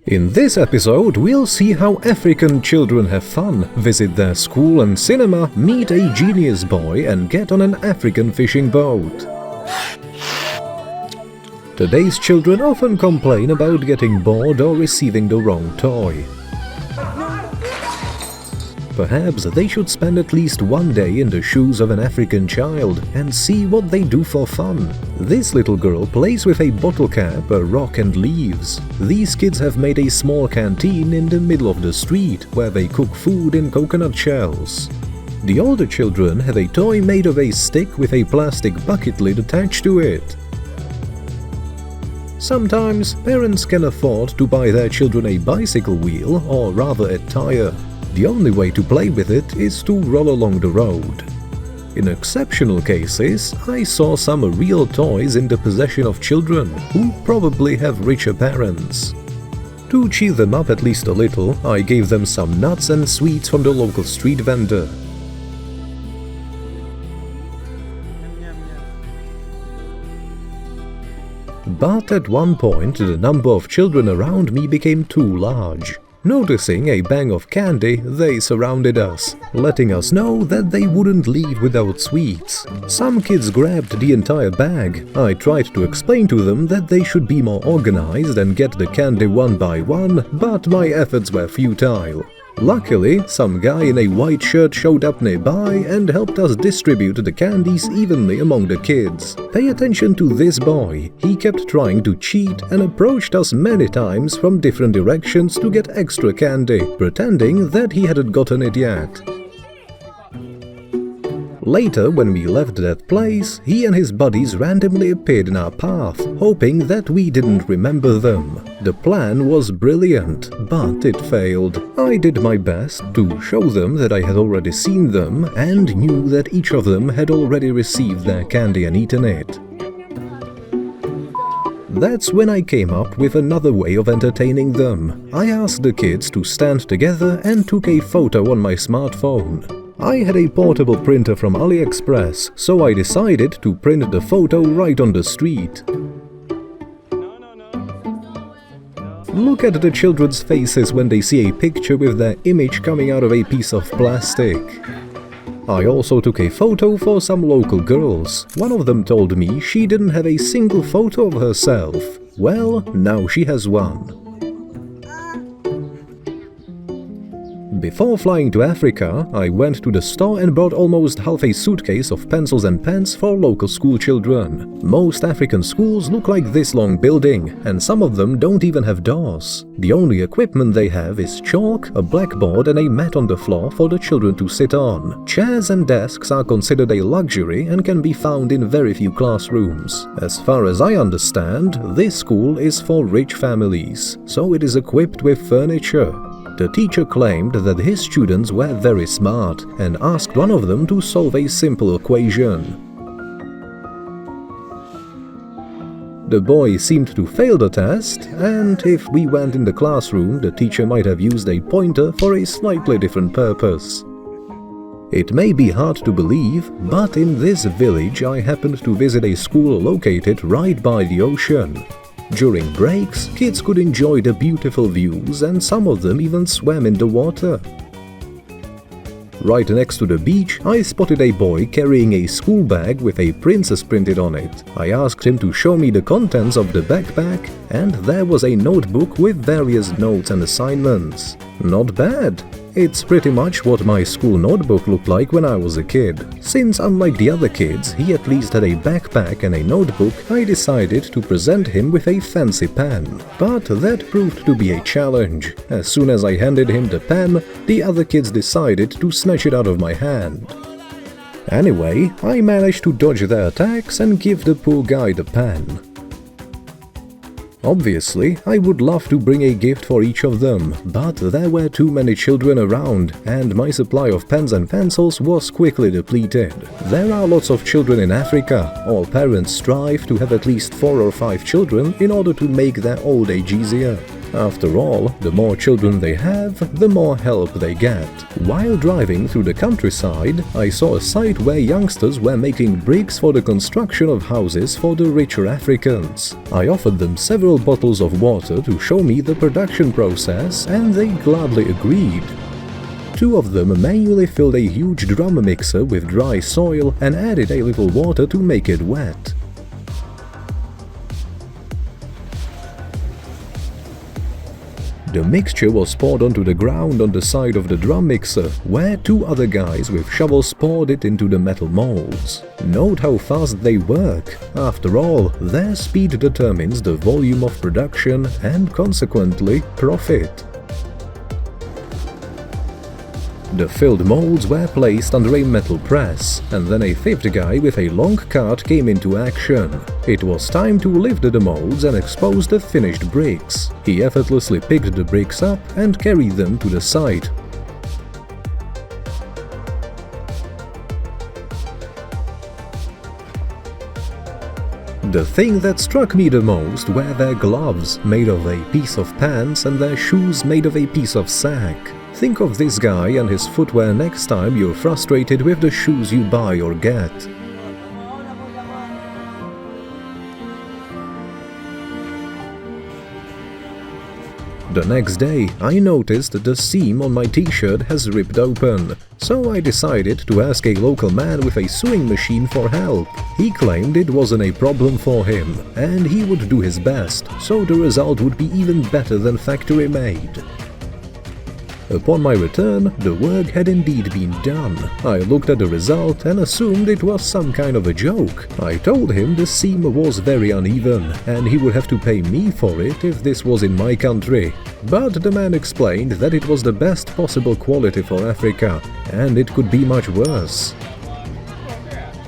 In this episode, we'll see how African children have fun, visit their school and cinema, meet a genius boy and get on an African fishing boat. Today's children often complain about getting bored or receiving the wrong toy. Perhaps they should spend at least one day in the shoes of an African child and see what they do for fun. This little girl plays with a bottle cap, a rock and leaves. These kids have made a small canteen in the middle of the street where they cook food in coconut shells. The older children have a toy made of a stick with a plastic bucket lid attached to it. Sometimes parents can afford to buy their children a bicycle wheel, or rather a tire. The only way to play with it is to roll along the road. In exceptional cases, I saw some real toys in the possession of children who probably have richer parents. To cheer them up at least a little, I gave them some nuts and sweets from the local street vendor. But at one point, the number of children around me became too large. Noticing a bag of candy, they surrounded us, letting us know that they wouldn't leave without sweets. Some kids grabbed the entire bag. I tried to explain to them that they should be more organized and get the candy one by one, but my efforts were futile. Luckily, some guy in a white shirt showed up nearby and helped us distribute the candies evenly among the kids. Pay attention to this boy. He kept trying to cheat and approached us many times from different directions to get extra candy, pretending that he hadn't gotten it yet. Later, when we left that place, he and his buddies randomly appeared in our path, hoping that we didn't remember them. The plan was brilliant, but it failed. I did my best to show them that I had already seen them and knew that each of them had already received their candy and eaten it. That's when I came up with another way of entertaining them. I asked the kids to stand together and took a photo on my smartphone. I had a portable printer from AliExpress, so I decided to print the photo right on the street. Look at the children's faces when they see a picture with their image coming out of a piece of plastic. I also took a photo for some local girls. One of them told me she didn't have a single photo of herself. Well, now she has one. Before flying to Africa, I went to the store and bought almost half a suitcase of pencils and pens for local school children. Most African schools look like this long building, and some of them don't even have doors. The only equipment they have is chalk, a blackboard and a mat on the floor for the children to sit on. Chairs and desks are considered a luxury and can be found in very few classrooms. As far as I understand, this school is for rich families, so it is equipped with furniture. The teacher claimed that his students were very smart and asked one of them to solve a simple equation. The boy seemed to fail the test, and if we went in the classroom, the teacher might have used a pointer for a slightly different purpose. It may be hard to believe, but in this village I happened to visit a school located right by the ocean. During breaks, kids could enjoy the beautiful views and some of them even swam in the water. Right next to the beach, I spotted a boy carrying a school bag with a princess printed on it. I asked him to show me the contents of the backpack, and there was a notebook with various notes and assignments. Not bad. It's pretty much what my school notebook looked like when I was a kid. Since unlike the other kids, he at least had a backpack and a notebook, I decided to present him with a fancy pen. But that proved to be a challenge. As soon as I handed him the pen, the other kids decided to snatch it out of my hand. Anyway, I managed to dodge their attacks and give the poor guy the pen. Obviously, I would love to bring a gift for each of them, but there were too many children around, and my supply of pens and pencils was quickly depleted. There are lots of children in Africa. All parents strive to have at least 4 or 5 children in order to make their old age easier. After all, the more children they have, the more help they get. While driving through the countryside, I saw a site where youngsters were making bricks for the construction of houses for the richer Africans. I offered them several bottles of water to show me the production process, and they gladly agreed. Two of them manually filled a huge drum mixer with dry soil and added a little water to make it wet. The mixture was poured onto the ground on the side of the drum mixer, where two other guys with shovels poured it into the metal molds. Note how fast they work. After all, their speed determines the volume of production and, consequently, profit. The filled molds were placed under a metal press, and then a fifth guy with a long cart came into action. It was time to lift the molds and expose the finished bricks. He effortlessly picked the bricks up and carried them to the site. The thing that struck me the most were their gloves, made of a piece of pants, and their shoes made of a piece of sack. Think of this guy and his footwear next time you're frustrated with the shoes you buy or get. The next day, I noticed the seam on my t-shirt has ripped open, so I decided to ask a local man with a sewing machine for help. He claimed it wasn't a problem for him, and he would do his best, so the result would be even better than factory made. Upon my return, the work had indeed been done. I looked at the result and assumed it was some kind of a joke. I told him the seam was very uneven, and he would have to pay me for it if this was in my country. But the man explained that it was the best possible quality for Africa, and it could be much worse.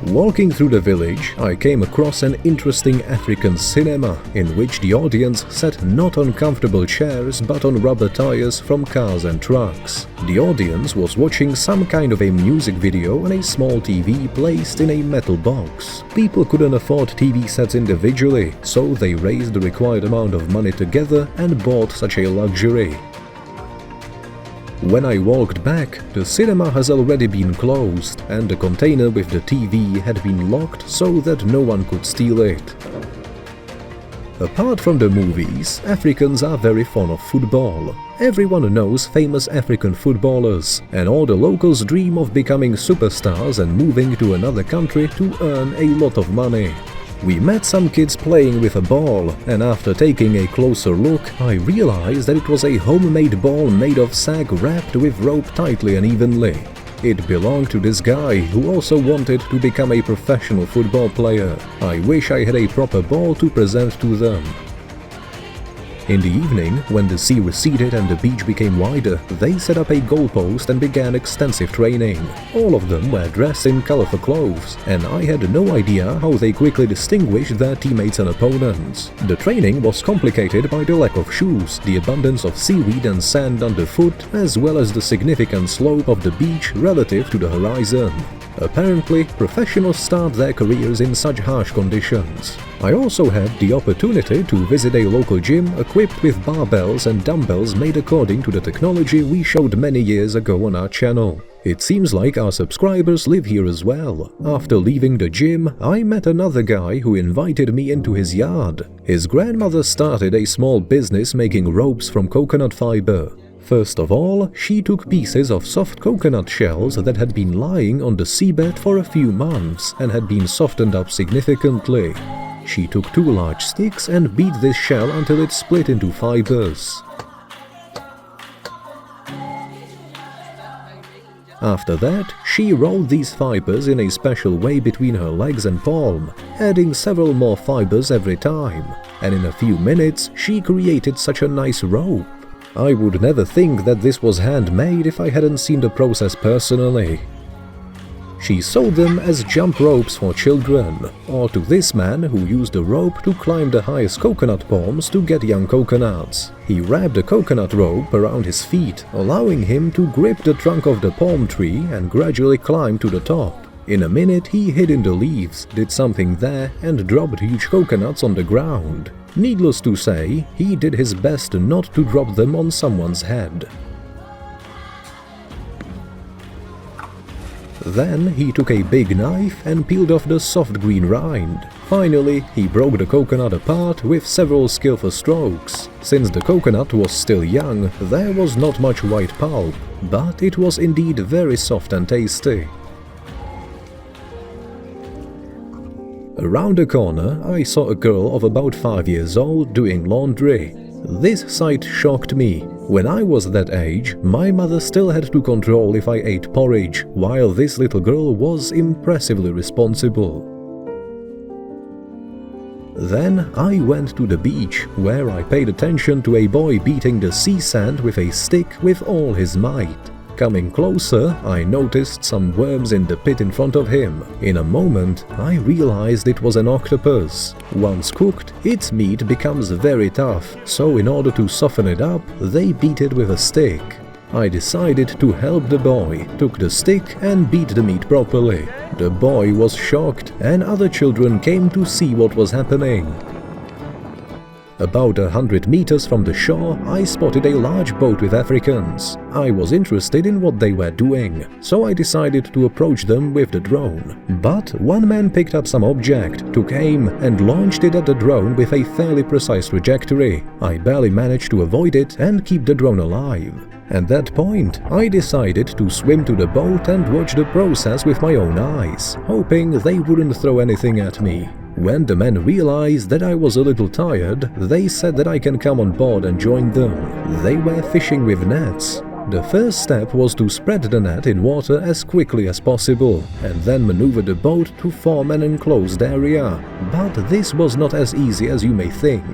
Walking through the village, I came across an interesting African cinema in which the audience sat not on comfortable chairs but on rubber tires from cars and trucks. The audience was watching some kind of a music video on a small TV placed in a metal box. People couldn't afford TV sets individually, so they raised the required amount of money together and bought such a luxury. When I walked back, the cinema has already been closed, and the container with the TV had been locked so that no one could steal it. Apart from the movies, Africans are very fond of football. Everyone knows famous African footballers, and all the locals dream of becoming superstars and moving to another country to earn a lot of money. We met some kids playing with a ball, and after taking a closer look, I realized that it was a homemade ball made of sack wrapped with rope tightly and evenly. It belonged to this guy who also wanted to become a professional football player. I wish I had a proper ball to present to them. In the evening, when the sea receded and the beach became wider, they set up a goalpost and began extensive training. All of them were dressed in colorful clothes, and I had no idea how they quickly distinguished their teammates and opponents. The training was complicated by the lack of shoes, the abundance of seaweed and sand underfoot, as well as the significant slope of the beach relative to the horizon. Apparently, professionals start their careers in such harsh conditions. I also had the opportunity to visit a local gym equipped with barbells and dumbbells made according to the technology we showed many years ago on our channel. It seems like our subscribers live here as well. After leaving the gym, I met another guy who invited me into his yard. His grandmother started a small business making ropes from coconut fiber. First of all, she took pieces of soft coconut shells that had been lying on the seabed for a few months and had been softened up significantly. She took 2 large sticks and beat this shell until it split into fibers. After that, she rolled these fibers in a special way between her legs and palm, adding several more fibers every time, and in a few minutes she created such a nice rope. I would never think that this was handmade if I hadn't seen the process personally. She sold them as jump ropes for children, or to this man who used a rope to climb the highest coconut palms to get young coconuts. He wrapped a coconut rope around his feet, allowing him to grip the trunk of the palm tree and gradually climb to the top. In a minute he hid in the leaves, did something there and dropped huge coconuts on the ground. Needless to say, he did his best not to drop them on someone's head. Then he took a big knife and peeled off the soft green rind. Finally, he broke the coconut apart with several skillful strokes. Since the coconut was still young, there was not much white pulp, but it was indeed very soft and tasty. Around the corner, I saw a girl of about 5 years old doing laundry. This sight shocked me. When I was that age, my mother still had to control if I ate porridge, while this little girl was impressively responsible. Then I went to the beach, where I paid attention to a boy beating the sea sand with a stick with all his might. Coming closer, I noticed some worms in the pit in front of him. In a moment, I realized it was an octopus. Once cooked, its meat becomes very tough, so in order to soften it up, they beat it with a stick. I decided to help the boy, took the stick and beat the meat properly. The boy was shocked, and other children came to see what was happening. About 100 meters from the shore, I spotted a large boat with Africans. I was interested in what they were doing, so I decided to approach them with the drone. But one man picked up some object, took aim, and launched it at the drone with a fairly precise trajectory. I barely managed to avoid it and keep the drone alive. At that point, I decided to swim to the boat and watch the process with my own eyes, hoping they wouldn't throw anything at me. When the men realized that I was a little tired, they said that I can come on board and join them. They were fishing with nets. The first step was to spread the net in water as quickly as possible, and then maneuver the boat to form an enclosed area. But this was not as easy as you may think.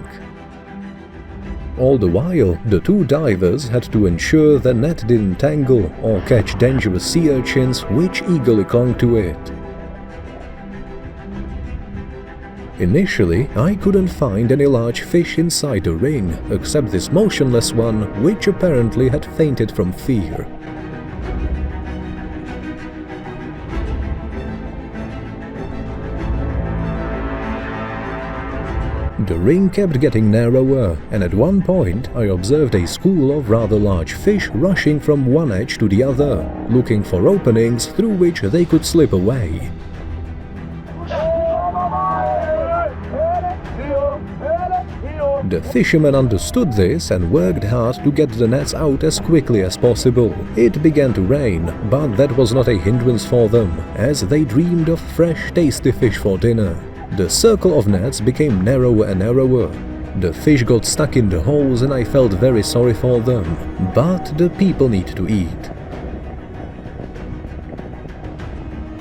All the while, the two divers had to ensure the net didn't tangle or catch dangerous sea urchins which eagerly clung to it. Initially, I couldn't find any large fish inside the ring, except this motionless one, which apparently had fainted from fear. The ring kept getting narrower, and at one point I observed a school of rather large fish rushing from one edge to the other, looking for openings through which they could slip away. The fishermen understood this and worked hard to get the nets out as quickly as possible. It began to rain, but that was not a hindrance for them, as they dreamed of fresh, tasty fish for dinner. The circle of nets became narrower and narrower. The fish got stuck in the holes and I felt very sorry for them, but the people need to eat.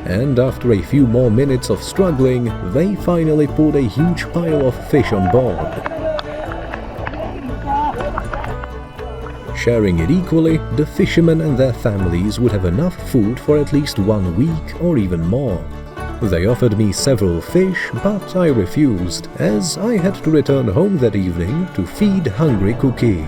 And after a few more minutes of struggling, they finally pulled a huge pile of fish on board. Sharing it equally, the fishermen and their families would have enough food for at least 1 week or even more. They offered me several fish, but I refused, as I had to return home that evening to feed hungry Cookie.